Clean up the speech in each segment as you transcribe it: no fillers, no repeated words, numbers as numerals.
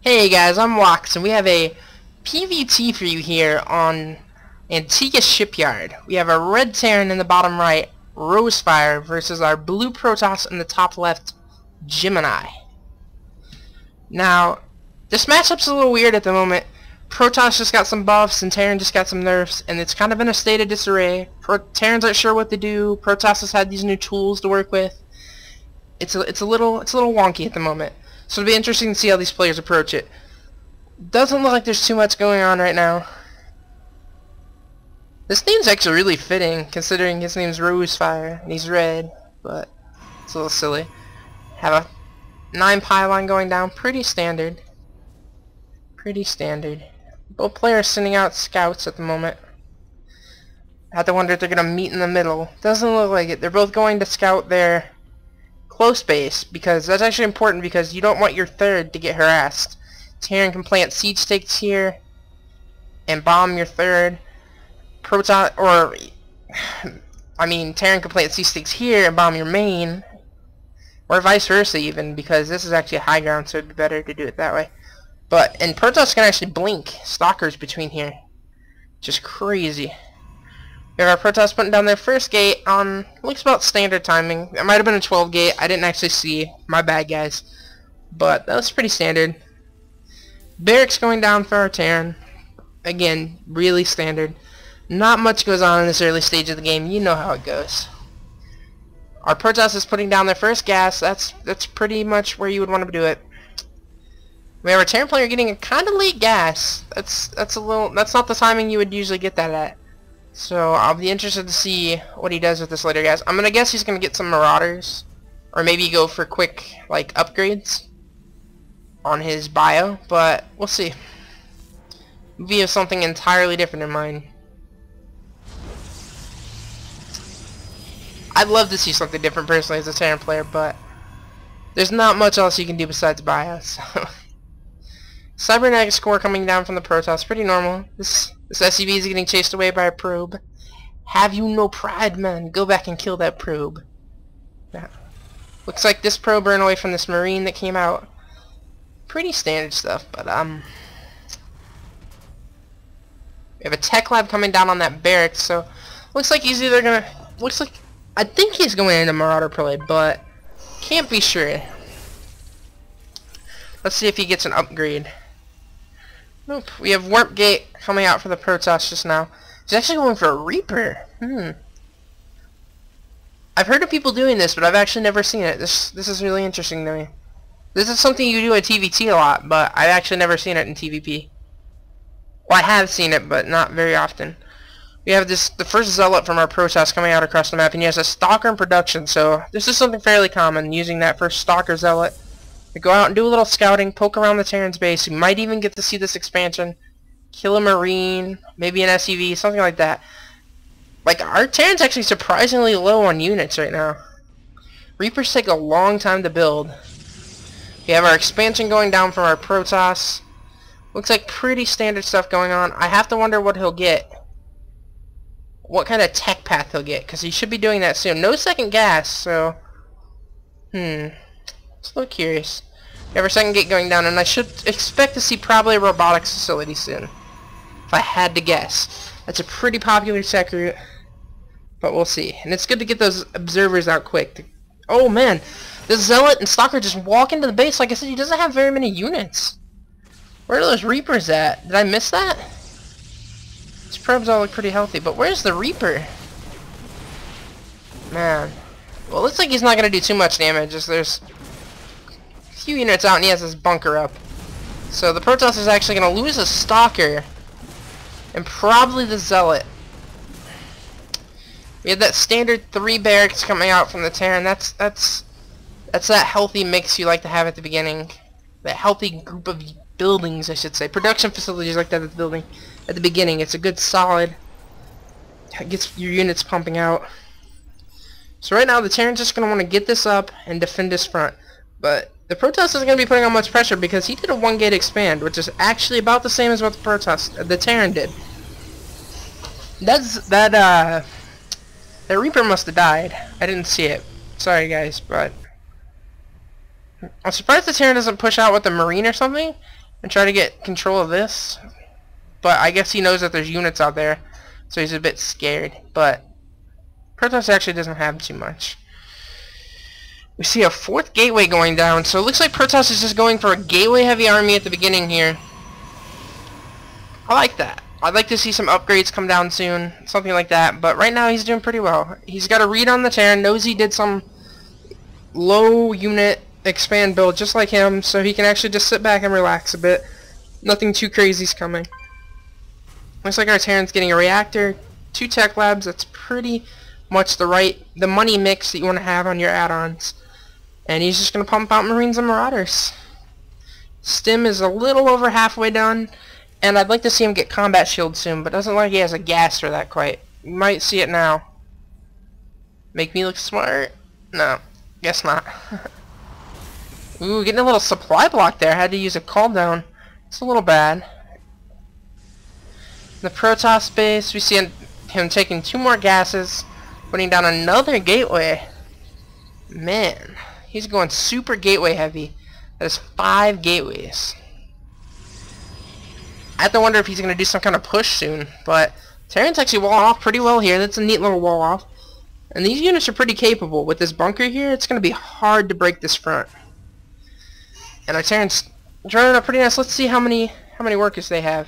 Hey guys, I'm Wocks, and we have a PvT for you here on Antigua Shipyard. We have a red Terran in the bottom right, Rosefire, versus our blue Protoss in the top left, Gemini. Now, this matchup's a little weird at the moment. Protoss just got some buffs, and Terran just got some nerfs, and it's kind of in a state of disarray. Terrans aren't sure what to do. Protoss has had these new tools to work with. It's a little wonky at the moment. So it'll be interesting to see how these players approach it. Doesn't look like there's too much going on right now. This name's actually really fitting, considering his name's Rosefire, and he's red, but it's a little silly. Have a 9 pylon going down, pretty standard. Pretty standard. Both players sending out scouts at the moment. I have to wonder if they're going to meet in the middle. Doesn't look like it. They're both going to scout their close base, because that's actually important, because you don't want your third to get harassed. Terran can plant siege stakes here and bomb your third. Protoss, or I mean, Terran can plant siege stakes here and bomb your main, or vice versa even, because this is actually a high ground, so it'd be better to do it that way. And Protoss can actually blink stalkers between here, just crazy. We have our Protoss putting down their first gate on, looks about standard timing. It might have been a 12 gate. I didn't actually see. My bad, guys. But that was pretty standard. Barracks going down for our Terran. Again, really standard. Not much goes on in this early stage of the game. You know how it goes. Our Protoss is putting down their first gas. That's pretty much where you would want to do it. We have our Terran player getting a kind of late gas. That's not the timing you would usually get that at. So I'll be interested to see what he does with this later, guys. I'm gonna guess he's gonna get some Marauders, or maybe go for quick upgrades on his bio, but we'll see. We have something entirely different in mind. I'd love to see something different personally as a Terran player, but there's not much else you can do besides bio. So. Cybernetic score coming down from the Protoss, pretty normal. This SCV is getting chased away by a probe. Have you no pride, man? Go back and kill that probe. Yeah. Looks like this probe ran away from this Marine that came out. Pretty standard stuff, but we have a tech lab coming down on that barracks, so looks like he's either gonna, I think he's going into Marauder play, but can't be sure. Let's see if he gets an upgrade. Nope. We have Warp Gate coming out for the Protoss just now. He's actually going for a Reaper. I've heard of people doing this, but I've actually never seen it. This is really interesting to me. This is something you do at TVT a lot, but I've actually never seen it in TVP. Well, I have seen it, but not very often. We have the first Zealot from our Protoss coming out across the map, and he has a Stalker in production, so this is something fairly common, using that first Stalker Zealot. To go out and do a little scouting, poke around the Terran's base. You might even get to see this expansion. Kill a Marine, maybe an SCV, something like that. Like, our Terran's actually surprisingly low on units right now. Reapers take a long time to build. We have our expansion going down from our Protoss. Looks like pretty standard stuff going on. I have to wonder what he'll get. What kind of tech path he'll get, because he should be doing that soon. No second gas, so... Just a little curious. We have our second gate going down, and I should expect to see probably a robotics facility soon. If I had to guess. That's a pretty popular tech route. But we'll see. And it's good to get those observers out quick. Oh man! This Zealot and Stalker just walk into the base. Like I said, he doesn't have very many units. Where are those Reapers at? Did I miss that? These probes all look pretty healthy, but where's the Reaper? Man. Well, it looks like he's not going to do too much damage. Just there's few units out and he has his bunker up. So the Protoss is actually going to lose a Stalker and probably the Zealot. We have that standard 3 barracks coming out from the Terran. That's that healthy mix you like to have at the beginning. That healthy group of buildings, I should say. Production facilities like that at the beginning. It's a good solid. It gets your units pumping out. So right now the Terran's just going to want to get this up and defend this front. But the Protoss isn't going to be putting on much pressure because he did a 1 gate expand, which is actually about the same as what the Terran did. That Reaper must have died. I didn't see it. Sorry guys, but I'm surprised the Terran doesn't push out with the Marine or something. and try to get control of this. But I guess he knows that there's units out there, so he's a bit scared. But Protoss actually doesn't have too much. We see a 4th gateway going down, so it looks like Protoss is just going for a gateway heavy army at the beginning here. I like that. I'd like to see some upgrades come down soon, something like that, but right now he's doing pretty well. He's got a read on the Terran, knows he did some low unit expand build just like him, so he can actually just sit back and relax a bit. Nothing too crazy's coming. Looks like our Terran's getting a reactor, 2 tech labs. That's pretty much the money mix that you want to have on your add-ons. And he's just going to pump out Marines and Marauders. Stim is a little over halfway done, and I'd like to see him get combat shield soon, but doesn't look like he has a gas for that quite. You might see it now. Make me look smart? No, guess not. Ooh, getting a little supply block there. Had to use a call down. It's a little bad. The Protoss base, we see him taking 2 more gases, putting down another gateway. Man, he's going super gateway heavy. That is 5 gateways. I have to wonder if he's going to do some kind of push soon, but Terran's actually walling off pretty well here. That's a neat little wall off. And these units are pretty capable. With this bunker here, it's going to be hard to break this front. And our Terran's drawing up pretty nice. Let's see how many workers they have.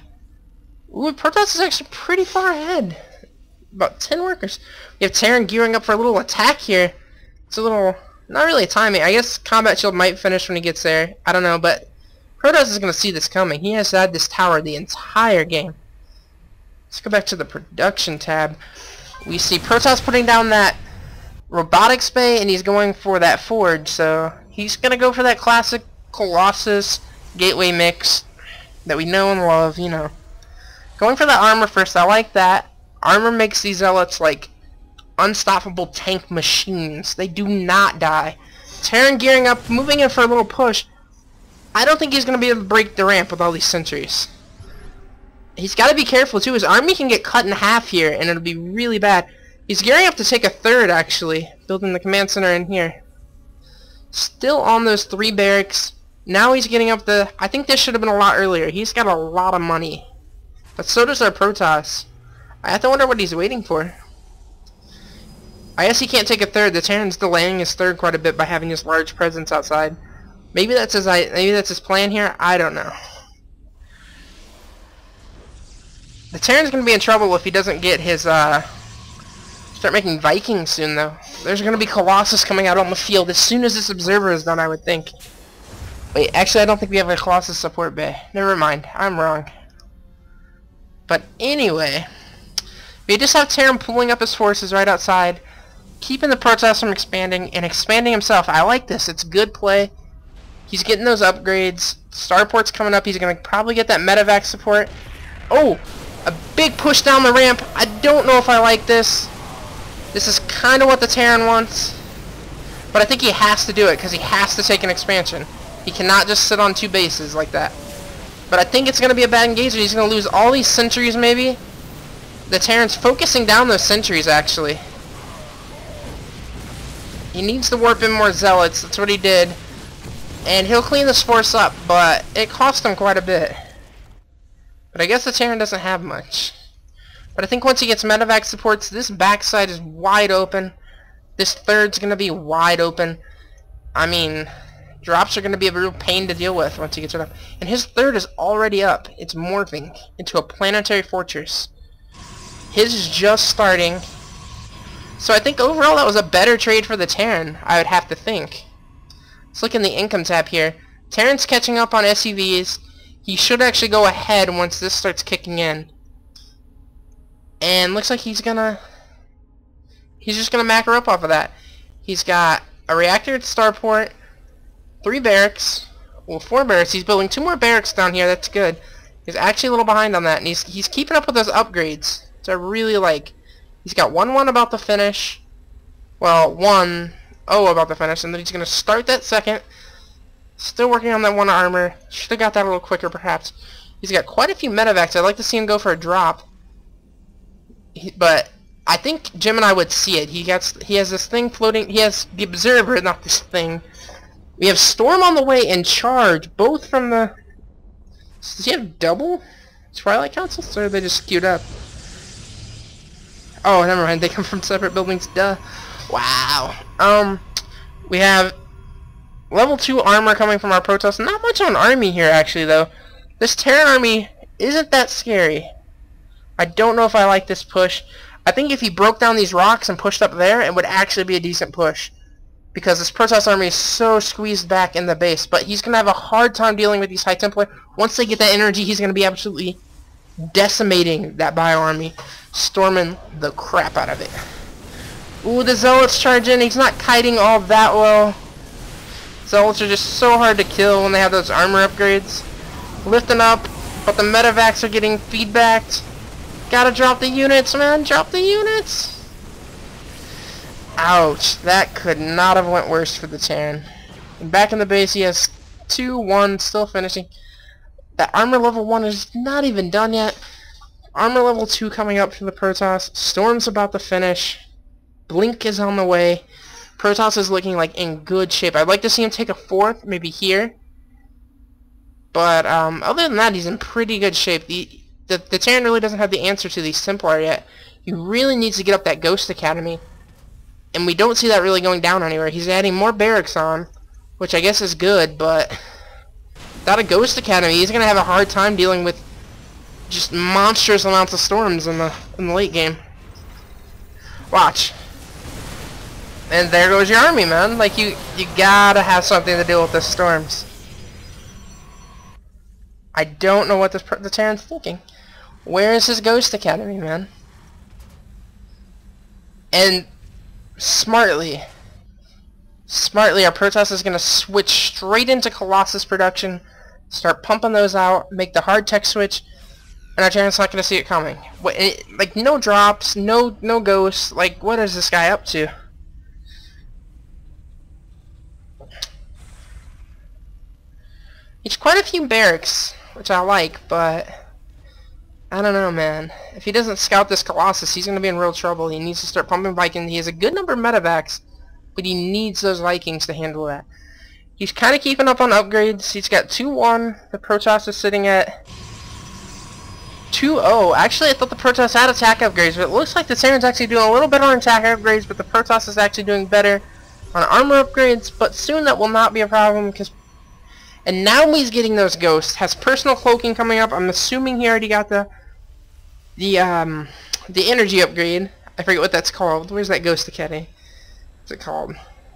Ooh, Protoss is actually pretty far ahead. About 10 workers. We have Terran gearing up for a little attack here. It's a little, not really a timing. I guess combat shield might finish when he gets there. I don't know, but Protoss is going to see this coming. He has had this tower the entire game. Let's go back to the production tab. We see Protoss putting down that robotics bay, and he's going for that forge. So he's going to go for that classic Colossus gateway mix that we know and love, you know. Going for the armor first, I like that. Armor makes these zealots like unstoppable tank machines. They do not die. Terran gearing up, moving in for a little push. I don't think he's going to be able to break the ramp with all these sentries. He's got to be careful too. His army can get cut in half here, and it'll be really bad. He's gearing up to take a 3rd, actually. Building the command center in here. Still on those 3 barracks. Now he's getting up the... I think this should have been a lot earlier. He's got a lot of money. But so does our Protoss. I have to wonder what he's waiting for. I guess he can't take a 3rd. The Terran's delaying his 3rd quite a bit by having his large presence outside. Maybe that's his plan here. I don't know. The Terran's gonna be in trouble if he doesn't get his start making Vikings soon, though. There's gonna be Colossus coming out on the field as soon as this observer is done, I would think. Wait, actually, I don't think we have a Colossus support bay. Never mind. I'm wrong. But anyway, we just have Terran pulling up his forces right outside, keeping the Protoss from expanding, and expanding himself. I like this. It's good play. He's getting those upgrades. Starport's coming up. He's going to probably get that medevac support. Oh, a big push down the ramp. I don't know if I like this. This is kind of what the Terran wants. But I think he has to do it because he has to take an expansion. He cannot just sit on 2 bases like that. But I think it's going to be a bad engagement. He's going to lose all these sentries maybe. The Terran's focusing down those sentries actually. He needs to warp in more zealots. That's what he did. And he'll clean this force up, but it cost him quite a bit. But I guess the Terran doesn't have much. But I think once he gets medevac supports, this backside is wide open. This 3rd's going to be wide open. I mean, drops are going to be a real pain to deal with once he gets it up. And his 3rd is already up. It's morphing into a planetary fortress. His is just starting. So I think overall that was a better trade for the Terran, I would have to think. Let's look in the income tab here. Terran's catching up on SUVs. He should actually go ahead once this starts kicking in. And looks like he's just gonna macro up off of that. He's got a reactor at Starport, 3 barracks, well 4 barracks. He's building 2 more barracks down here. That's good. He's actually a little behind on that, and he's keeping up with those upgrades. So I really like. He's got 1-1 about to finish. Well, 1-0 about to finish, and then he's gonna start that 2nd. Still working on that 1 armor. Should have got that a little quicker, perhaps. He's got quite a few medevacs. I'd like to see him go for a drop. But I think Gemini would see it. He has this thing floating. He has the observer, not this thing. We have Storm on the way and Charge, both from the Does he have double Twilight Councils, or are they just queued up? Oh, never mind. They come from separate buildings. Duh. Wow. We have level 2 armor coming from our Protoss. Not much on army here, actually, though. This Terran army isn't that scary. I don't know if I like this push. I think if he broke down these rocks and pushed up there, it would actually be a decent push. Because this Protoss army is so squeezed back in the base. But he's going to have a hard time dealing with these High Templar. Once they get that energy, he's going to be absolutely decimating that bio army. Storming the crap out of it. Ooh, the Zealots charge in. He's not kiting all that well. Zealots are just so hard to kill when they have those armor upgrades. Lifting up, but the medevacs are getting feedbacked. Gotta drop the units, man. Drop the units. Ouch. That could not have went worse for the Terran. And back in the base, he has 2-1, still finishing. That armor level 1 is not even done yet. Armor level 2 coming up for the Protoss. Storm's about to finish. Blink is on the way. Protoss is looking like in good shape. I'd like to see him take a 4th, maybe here. But other than that, he's in pretty good shape. The Terran really doesn't have the answer to these Templar yet. He really needs to get up that Ghost Academy. And we don't see that really going down anywhere. He's adding more barracks on, which I guess is good, but without a Ghost Academy, he's going to have a hard time dealing with just monstrous amounts of storms in the late game. Watch. And there goes your army, man. Like, you gotta have something to deal with the storms. I don't know what the Terran's thinking. Where is his Ghost Academy, man? And smartly, our Protoss is going to switch straight into Colossus production, start pumping those out, make the hard tech switch, and our Terran's not going to see it coming. Like, no drops, no ghosts. Like, what is this guy up to? It's quite a few barracks, which I like, but I don't know, man. If he doesn't scout this Colossus, he's going to be in real trouble. He needs to start pumping Vikings. He has a good number of medevacs, but he needs those Vikings to handle that. He's kind of keeping up on upgrades. He's got 2-1. The Protoss is sitting at 2-0. Actually, I thought the Protoss had attack upgrades, but it looks like the Terran's actually doing a little better on attack upgrades, but the Protoss is actually doing better on armor upgrades, but soon that will not be a problem, because... And now he's getting those ghosts. Has personal cloaking coming up. I'm assuming he already got the energy upgrade. I forget what that's called. Where's that Ghost Academy? What's it called?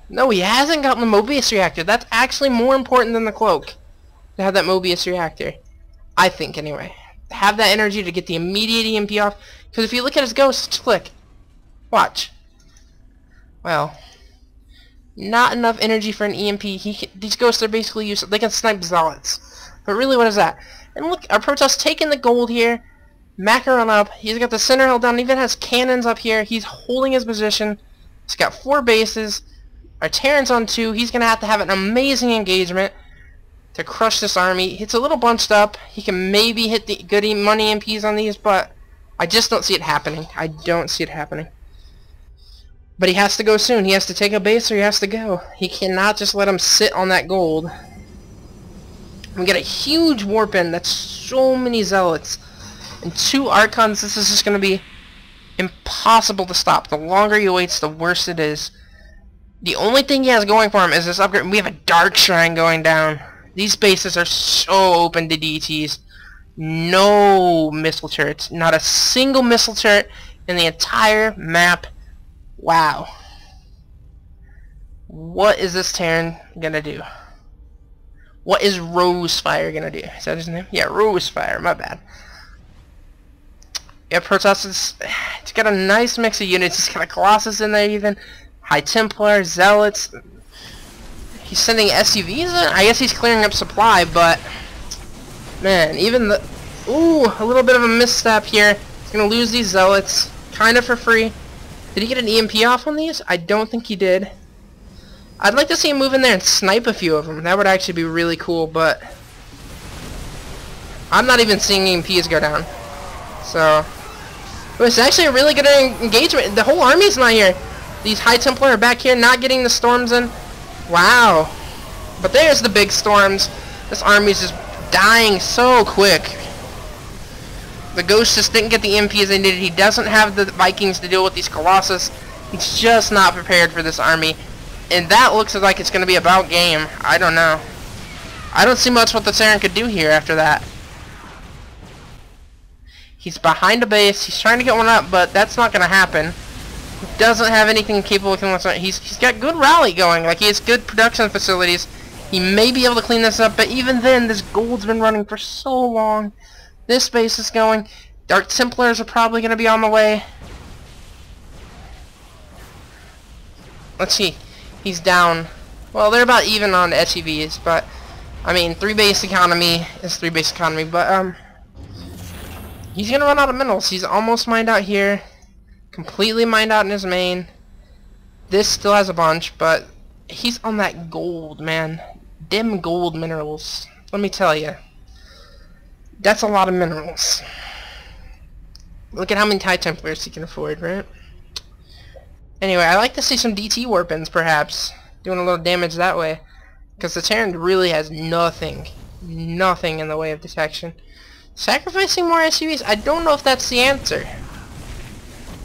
No, he hasn't gotten the Mobius reactor. That's actually more important than the cloak. To have that Mobius reactor. I think, anyway. Have that energy to get the immediate EMP off. Because if you look at his ghosts, just click. Watch. Well... Not enough energy for an EMP. These ghosts are basically useless. They can snipe Zealots. But really, what is that? And look, our Protoss taking the gold here. Macaron up. He's got the center held down. Even has cannons up here. He's holding his position. He's got 4 bases. Our Terran's on 2. He's going to have an amazing engagement to crush this army. It's a little bunched up. He can maybe hit the good money EMPs on these, but I just don't see it happening. I don't see it happening. But he has to go soon. He has to take a base or he has to go. He cannot just let him sit on that gold. We got a huge warp in. That's so many Zealots. And 2 Archons. This is just going to be impossible to stop. The longer he waits, the worse it is. The only thing he has going for him is this upgrade. We have a Dark Shrine going down. These bases are so open to DTs. No missile turrets. Not a single missile turret in the entire map. Wow. What is this Terran gonna do? What is Rosefire gonna do? Is that his name? Yeah, Rosefire, my bad. Yeah, Protoss is... It's got a nice mix of units. It's got a Colossus in there even. High Templar, Zealots. He's sending SUVs in? I guess he's clearing up supply, but... Man, even the... Ooh, a little bit of a misstep here. He's gonna lose these Zealots. Kinda for free. Did he get an EMP off on these? I don't think he did. I'd like to see him move in there and snipe a few of them. That would actually be really cool, but... I'm not even seeing EMPs go down. So... It's actually a really good engagement. The whole army's not here. These High Templar are back here, not getting the storms in. Wow. But there's the big storms. This army's just dying so quick. The Ghost just didn't get the MP as they needed. He doesn't have the Vikings to deal with these Colossus. He's just not prepared for this army. And that looks like it's going to be about game. I don't know. I don't see much what the Terran could do here after that. He's behind a base. He's trying to get one up, but that's not going to happen. He doesn't have anything capable of killing this. He's got good rally going. Like, he has good production facilities. He may be able to clean this up, but even then, this gold's been running for so long. This base is going. Dark Templars are probably going to be on the way. Let's see. He's down. Well, they're about even on SUVs, but I mean, 3 base economy is 3 base economy, but he's gonna run out of minerals. He's almost mined out here, completely mined out in his main. This still has a bunch, but he's on that gold, man. Dim gold minerals. Let me tell you, that's a lot of minerals. Look at how many TIE Templars he can afford, right? Anyway, I like to see some DT warpins, perhaps, doing a little damage that way, because the Terran really has nothing in the way of detection. Sacrificing more SUVs, I don't know if that's the answer.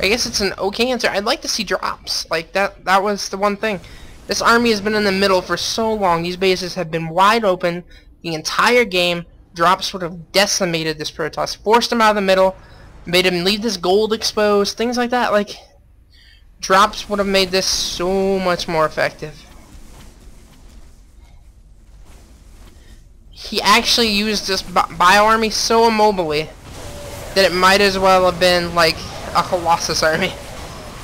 I guess it's an okay answer. I'd like to see drops. Like, that was the one thing. This army has been in the middle for so long. These bases have been wide open the entire game. Drops would have decimated this Protoss, forced him out of the middle, made him leave this gold exposed, things like that. Like, drops would have made this so much more effective. He actually used this bio-army so immobily that it might as well have been like a Colossus army.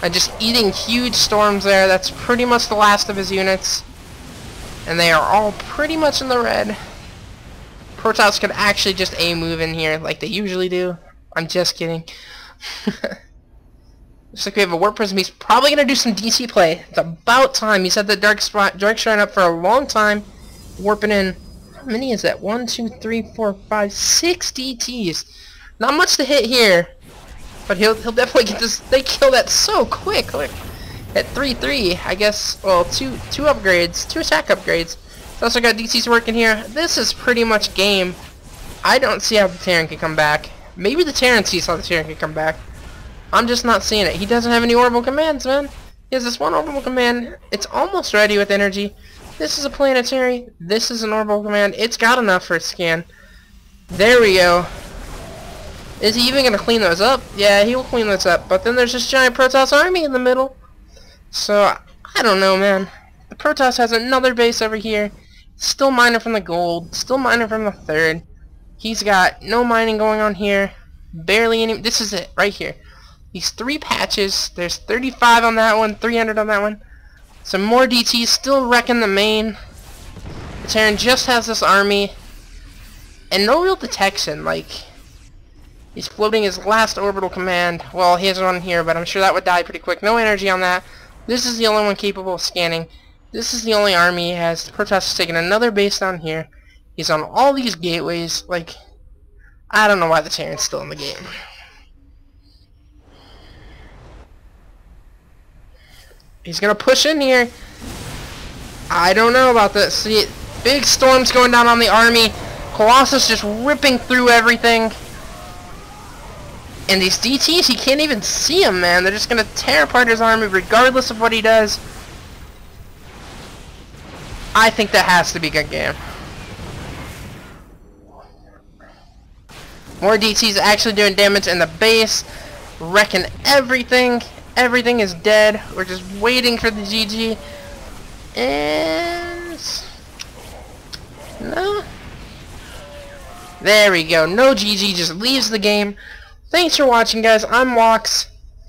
And just eating huge storms there. That's pretty much the last of his units. And they are all pretty much in the red. Protoss could actually just A-move in here like they usually do. I'm just kidding. Looks like we have a Warp Prism. He's probably going to do some DT play. It's about time. He's had the Dark Shrine up for a long time. Warping in. How many is that? 1, 2, 3, 4, 5, 6 DTs. Not much to hit here. But he'll definitely get this. They kill that so quick. Look. At 3-3, I guess, well, two upgrades, 2 attack upgrades. Also got DTs working here. This is pretty much game. I don't see how the Terran can come back. Maybe the Terran sees how the Terran can come back. I'm just not seeing it. He doesn't have any orbital commands, man. He has this one orbital command. It's almost ready with energy. This is a planetary. This is an orbital command. It's got enough for a scan. There we go. Is he even going to clean those up? Yeah, he will clean those up. But then there's this giant Protoss army in the middle. So, I don't know, man. The Protoss has another base over here. Still mining from the gold. Still mining from the third. He's got no mining going on here. Barely any. This is it, right here. These 3 patches. There's 35 on that one, 300 on that one. Some more DTs still wrecking the main. The Terran just has this army. And no real detection, like... He's floating his last orbital command. Well, he has one here, but I'm sure that would die pretty quick. No energy on that. This is the only one capable of scanning. This is the only army he has. The Protoss has taken another base down here. He's on all these gateways. Like, I don't know why the Terran's still in the game. He's gonna push in here. I don't know about this. See, big storms going down on the army. Colossus just ripping through everything. And these DTs, he can't even see them, man. They're just going to tear apart his army regardless of what he does. I think that has to be a good game. More DTs actually doing damage in the base. Wrecking everything. Everything is dead. We're just waiting for the GG. And... no. There we go. No GG, just leaves the game. Thanks for watching, guys. I'm Wocks.